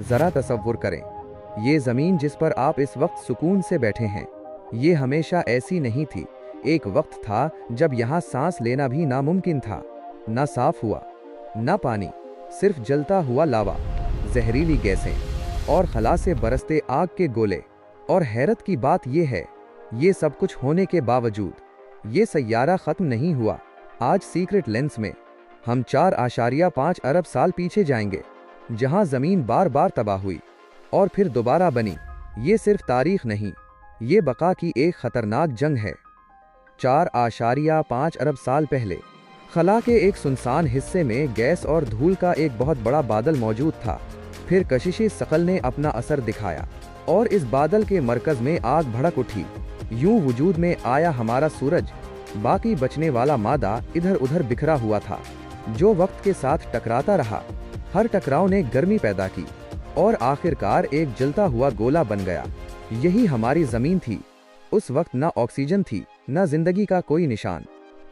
ज़रा तसव्वुर करें, ये ज़मीन जिस पर आप इस वक्त सुकून से बैठे हैं, ये हमेशा ऐसी नहीं थी। एक वक्त था जब यहाँ सांस लेना भी नामुमकिन था। ना साफ हुआ, ना पानी, सिर्फ जलता हुआ लावा, जहरीली गैसें और खला से बरसते आग के गोले। और हैरत की बात यह है, ये सब कुछ होने के बावजूद ये सैयारा ख़त्म नहीं हुआ। आज सीक्रेट लेंस में हम 4.5 अरब साल पीछे जाएंगे, जहां ज़मीन बार बार तबाह हुई और फिर दोबारा बनी। ये सिर्फ तारीख नहीं, ये बका की एक ख़तरनाक जंग है। 4.5 अरब साल पहले खला के एक सुनसान हिस्से में गैस और धूल का एक बहुत बड़ा बादल मौजूद था। फिर कशिशे सकल ने अपना असर दिखाया और इस बादल के मरकज में आग भड़क उठी। यूं वजूद में आया हमारा सूरज। बाकी बचने वाला मादा इधर उधर बिखरा हुआ था, जो वक्त के साथ टकराता रहा। हर टकराव ने गर्मी पैदा की और आखिरकार एक जलता हुआ गोला बन गया। यही हमारी ज़मीन थी। उस वक्त ना ऑक्सीजन थी, ना जिंदगी का कोई निशान,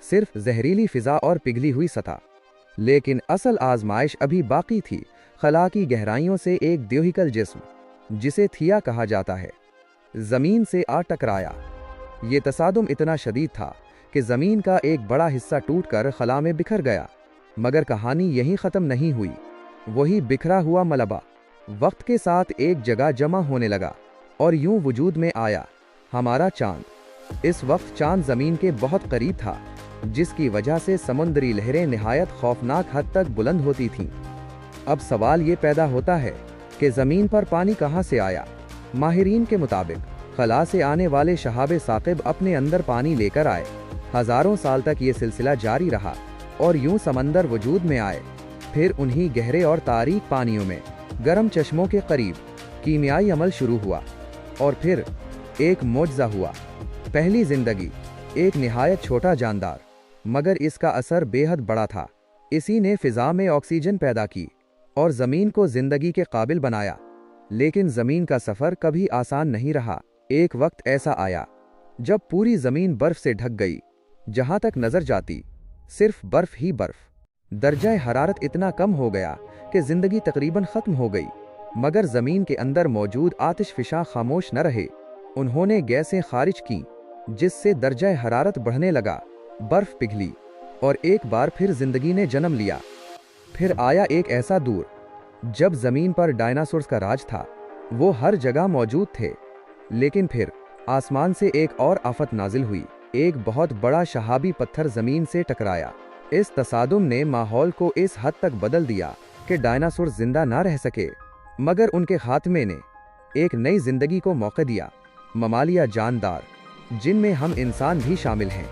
सिर्फ जहरीली फिजा और पिघली हुई सतह। लेकिन असल आजमाइश अभी बाकी थी। खला की गहराइयों से एक द्योहिकल जिस्म, जिसे थिया कहा जाता है, जमीन से आ टकराया। ये तसादुम इतना शदीद था कि जमीन का एक बड़ा हिस्सा टूटकर खला में बिखर गया। मगर कहानी यहीं ख़त्म नहीं हुई। वही बिखरा हुआ मलबा वक्त के साथ एक जगह जमा होने लगा और यूं वजूद में आया हमारा चांद। इस वक्त चांद ज़मीन के बहुत करीब था, जिसकी वजह से समुद्री लहरें निहायत खौफनाक हद तक बुलंद होती थीं। अब सवाल ये पैदा होता है कि ज़मीन पर पानी कहाँ से आया। माहिरीन के मुताबिक खला से आने वाले शहाब साकिब अपने अंदर पानी लेकर आए। हज़ारों साल तक ये सिलसिला जारी रहा और यूं समंदर वजूद में आए। फिर उन्हीं गहरे और तारीक पानियों में गर्म चश्मों के करीब कीमियाई अमल शुरू हुआ और फिर एक मोजज़ा हुआ। पहली जिंदगी, एक निहायत छोटा जानदार, मगर इसका असर बेहद बड़ा था। इसी ने फिजा में ऑक्सीजन पैदा की और ज़मीन को जिंदगी के काबिल बनाया। लेकिन ज़मीन का सफ़र कभी आसान नहीं रहा। एक वक्त ऐसा आया जब पूरी ज़मीन बर्फ़ से ढक गई। जहाँ तक नज़र जाती सिर्फ बर्फ़ ही बर्फ़। दर्जा हरारत इतना कम हो गया कि ज़िंदगी तकरीबन ख़त्म हो गई। मगर ज़मीन के अंदर मौजूद आतिशफ़िशां खामोश न रहे। उन्होंने गैसें खारिज की, जिससे दर्जा हरारत बढ़ने लगा। बर्फ़ पिघली और एक बार फिर ज़िंदगी ने जन्म लिया। फिर आया एक ऐसा दौर जब ज़मीन पर डायनासोर्स का राज था। वो हर जगह मौजूद थे। लेकिन फिर आसमान से एक और आफत नाजिल हुई। एक बहुत बड़ा शहाबी पत्थर ज़मीन से टकराया। इस तसादुम ने माहौल को इस हद तक बदल दिया कि डायनासोर जिंदा ना रह सके। मगर उनके खात्मे ने एक नई जिंदगी को मौका दिया। ममालिया जानदार, जिनमें हम इंसान भी शामिल हैं।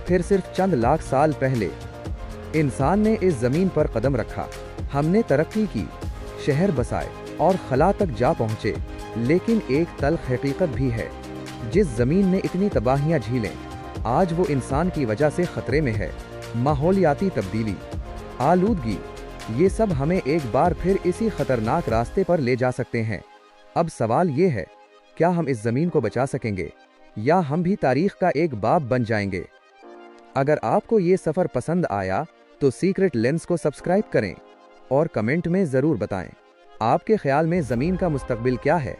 फिर सिर्फ चंद लाख साल पहले इंसान ने इस ज़मीन पर कदम रखा। हमने तरक्की की, शहर बसाए और खला तक जा पहुँचे। लेकिन एक तल्ख हकीकत भी है, जिस ज़मीन ने इतनी तबाहियाँ झीलें, आज वो इंसान की वजह से ख़तरे में है। माहौलियाती तब्दीली, आलूदगी, ये सब हमें एक बार फिर इसी ख़तरनाक रास्ते पर ले जा सकते हैं। अब सवाल ये है, क्या हम इस ज़मीन को बचा सकेंगे या हम भी तारीख़ का एक बाब बन जाएंगे? अगर आपको ये सफ़र पसंद आया तो सीक्रेट लेंस को सब्सक्राइब करें और कमेंट में ज़रूर बताएं, आपके ख्याल में ज़मीन का मुस्तकबिल क्या है।